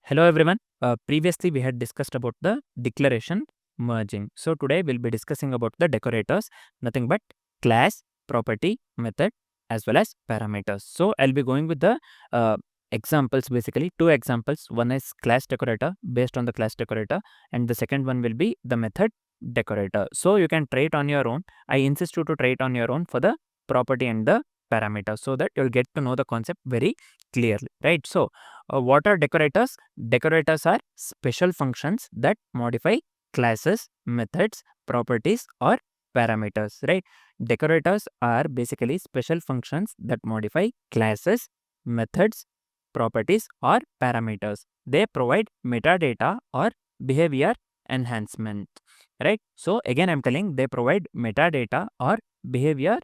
Hello everyone. Previously we had discussed about the declaration merging. So today we'll be discussing about the decorators, nothing but class, property, method as well as parameters. So I'll be going with the examples, basically two examples. One is class decorator based on the class decorator, and the second one will be the method decorator. So you can try it on your own. I insist you to try it on your own for the property and the parameter, so that you'll get to know the concept very clearly, right? So what are decorators? Decorators are special functions that modify classes, methods, properties, or parameters, right? Decorators are basically special functions that modify classes, methods, properties, or parameters. They provide metadata or behavior enhancement, right? So again, I'm telling they provide metadata or behavior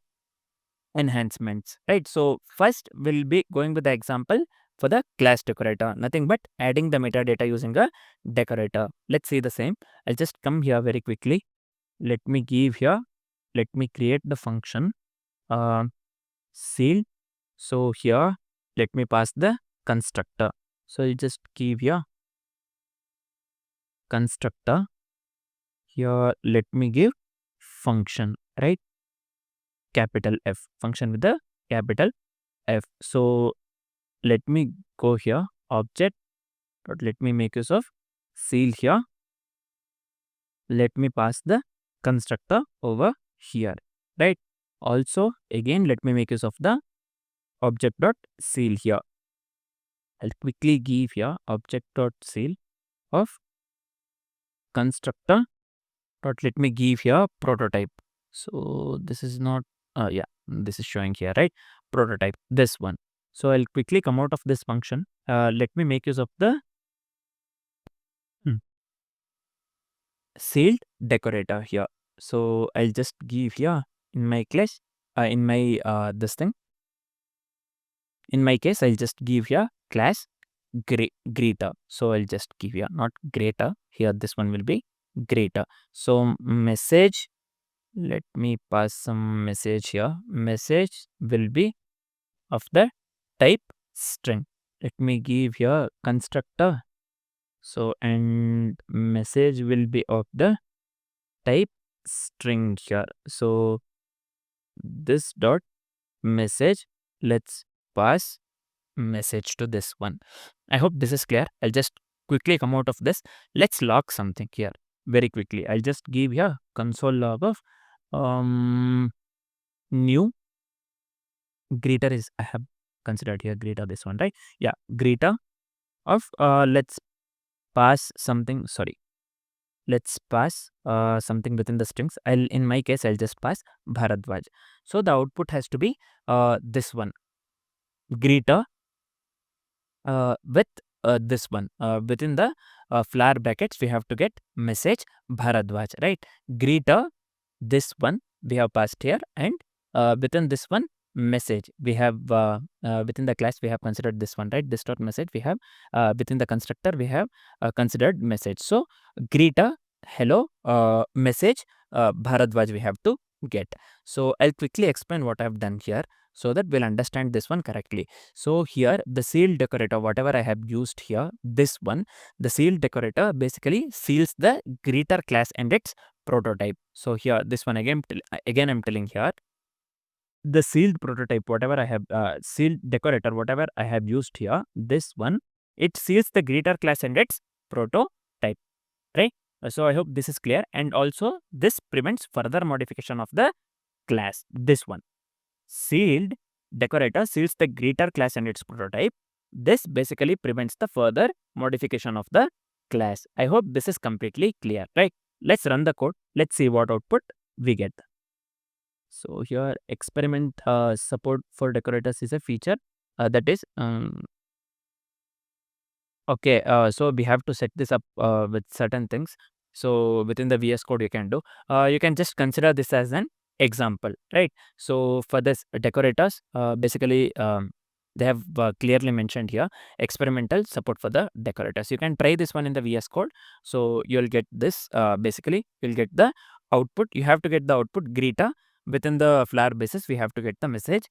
enhancements, right? So first we'll be going with the example for the class decorator, nothing but adding the metadata using a decorator. Let's see the same. I'll just come here very quickly. Let me create the function sealed. So here let me pass the constructor. So you just give here constructor. Here let me give function, right? Capital F, function with the capital F. So let me go here, object, but let me make use of seal here. Let me pass the constructor over here, right? Also, again, let me make use of the object dot seal here. I'll quickly give here object dot seal of constructor dot let me give here prototype. So this is not, this is showing here, right? Prototype, this one. So I'll quickly come out of this function. Let me make use of the sealed decorator here. So I'll just give here in my class, in my this thing. In my case, I'll just give here class greater. So I'll just give here not greater. Here this one will be greater. So message. Let me pass some message here. Message will be of the type string. Let me give here constructor. So and message will be of the type string here. So this dot message, let's pass message to this one. I hope this is clear. I'll just quickly come out of this. Let's log something here very quickly. I'll just give here console log of new greater is, I have considered here greater, this one, right? Yeah, greater of let's pass something, sorry, let's pass something within the strings. In my case, I'll just pass Bharadwaj. So the output has to be this one, greeter with this one. Within the flower brackets, we have to get message Bharadwaj, right? Greeter, this one we have passed here, and within this one message we have within the class we have considered this one, right? This dot message we have within the constructor we have considered message. So greeter, hello, message Bharadwaj we have to get. So I'll quickly explain what I've done here so that we'll understand this one correctly. So here the seal decorator, whatever I have used here, this one, the seal decorator basically seals the greeter class and its prototype. So here this one again I'm telling here, the sealed prototype, whatever I have sealed decorator, whatever I have used here, this one, it seals the greeter class and its prototype, right? So I hope this is clear, and also this prevents further modification of the class. This one, sealed decorator seals the greeter class and its prototype. This basically prevents the further modification of the class. I hope this is completely clear, right? Let's run the code. Let's see what output we get. So here experiment support for decorators is a feature that is okay. So we have to set this up with certain things. So within the VS Code you can do. You can just consider this as an example, right? So for this decorators, basically they have clearly mentioned here experimental support for the decorators. You can try this one in the VS Code. So you'll get this. Basically you'll get the output. You have to get the output greeter. Within the flower basis we have to get the message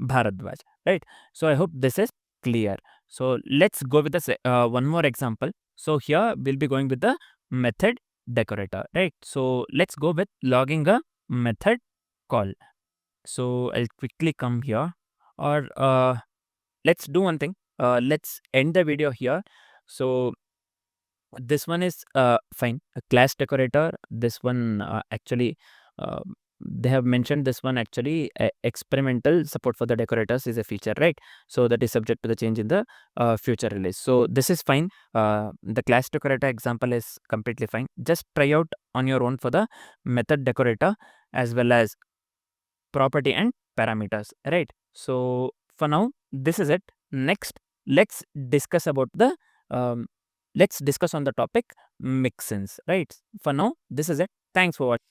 Bharadwaj, right? So I hope this is clear. So let's go with the one more example. So here we'll be going with the method decorator, right? So let's go with logging a method call. So I'll quickly come here, or let's do one thing. Let's end the video here. So this one is fine. A class decorator. This one actually they have mentioned this one actually experimental support for the decorators is a feature, right? So that is subject to the change in the future release. So this is fine. The class decorator example is completely fine. Just try out on your own for the method decorator as well as property and parameters, right? So for now this is it. Next, let's discuss about the let's discuss on the topic mixins, right? For now this is it. Thanks for watching.